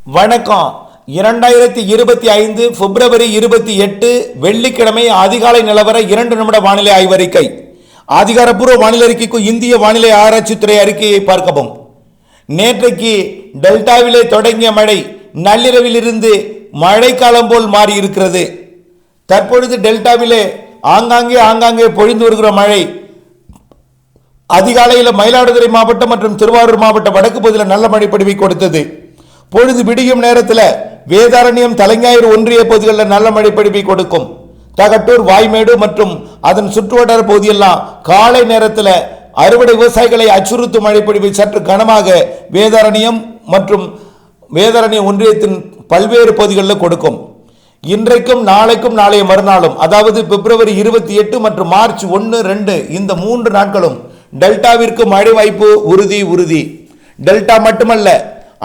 வணக்கம். 2025 பிப்ரவரி 28 வெள்ளிக்கிழமை அதிகாலை நிலவர 2 நிமிட வானிலை ஆய்வறிக்கை. அதிகாரப்பூர்வ வானிலை அறிக்கைக்கு இந்திய வானிலை ஆராய்ச்சித்துறை அறிக்கையை பார்க்கவும். நேற்றைக்கு டெல்டாவிலே தொடங்கிய மழை நள்ளிரவிலிருந்து மழைக்காலம் போல் மாறி இருக்கிறது. தற்பொழுது டெல்டாவிலே ஆங்காங்கே பொழிந்து வருகிற மழை அதிகாலையில் மயிலாடுதுறை மாவட்டம் மற்றும் திருவாரூர் மாவட்ட வடக்கு பகுதியில் நல்ல மழை பொழிவை கொடுத்தது. பொழுது விடியும் நேரத்தில் வேதாரண்யம் தலைஞாயிறு ஒன்றிய பகுதிகளில் நல்ல மழை பொழிவை கொடுக்கும். தகட்டூர் வாய்மேடு மற்றும் அதன் சுற்றுவட்டார பகுதியெல்லாம் காலை நேரத்தில் அறுவடை விவசாயிகளை அச்சுறுத்தும் மழை பொழிவை சற்று கனமாக வேதாரண்யம் மற்றும் வேதாரண்யம் ஒன்றியத்தின் பல்வேறு பகுதிகளில் கொடுக்கும். இன்றைக்கும் நாளைக்கும் நாளைய மறுநாளும் அதாவது பிப்ரவரி 28 மற்றும் மார்ச் 1, 2 இந்த 3 நாட்களும் டெல்டாவிற்கு மழை வாய்ப்பு உறுதி. டெல்டா மட்டுமல்ல,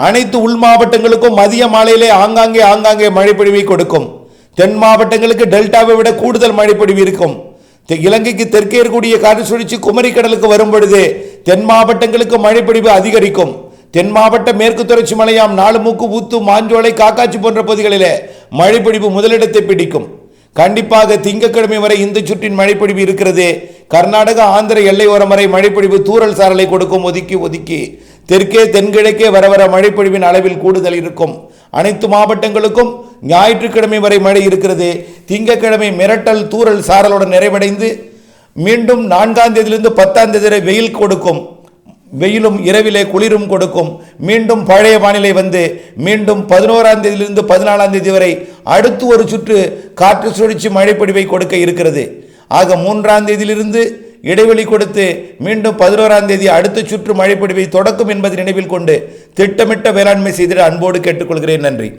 அனைத்து உள் மாவட்டங்களுக்கும் மதிய மாலையிலே ஆங்காங்கே மழை பொழிவை கொடுக்கும். தென் மாவட்டங்களுக்கு டெல்டாவை விட கூடுதல் மழை பொழிவு இருக்கும். இலங்கைக்கு தெற்கே இருக்கக்கூடிய காற்று சுழற்சி குமரி கடலுக்கு வரும் பொழுது தென் மாவட்டங்களுக்கு மழை பொழிவு அதிகரிக்கும். தென் மாவட்ட மேற்கு தொடர்ச்சி மலையாம் நாலுமூக்கு, ஊத்து, மாஞ்சோலை, காக்காட்சி போன்ற பகுதிகளிலே மழை பொழிவு முதலிடத்தை பிடிக்கும். கண்டிப்பாக திங்கட்கிழமை வரை இந்த சுற்றின் மழைப்பொழிவு இருக்கிறது. கர்நாடகா ஆந்திர எல்லையோரம் வரை மழைப்பொழிவு தூறல் சாரலை கொடுக்கும். ஒதுக்கி தெற்கே தென்கிழக்கே வர மழைப்பொழிவின் அளவில் கூடுதல் இருக்கும். அனைத்து மாவட்டங்களுக்கும் ஞாயிற்றுக்கிழமை வரை மழை இருக்கிறது. திங்கட்கிழமை மிரட்டல் தூறல் சாரலுடன் நிறைவடைந்து மீண்டும் 4ஆம் தேதியிலிருந்து 10ஆம் தேதி வரை வெயில் கொடுக்கும். வெயிலும் இரவிலே குளிரும் கொடுக்கும். மீண்டும் பழைய வானிலை வந்து மீண்டும் 11ஆம் தேதியிலிருந்து 14ஆம் தேதி வரை அடுத்து ஒரு சுற்று காற்று சுழற்சி மழைப்பொழிவை கொடுக்க இருக்கிறது. ஆக 3ஆம் தேதியிலிருந்து இடைவெளி கொடுத்து மீண்டும் 11ஆம் தேதி அடுத்த சுற்று மழைப்பொழிவை தொடக்கும் என்பதை நினைவில் கொண்டு திட்டமிட்ட வேளாண்மை செய்திட அன்போடு கேட்டுக்கொள்கிறேன். நன்றி.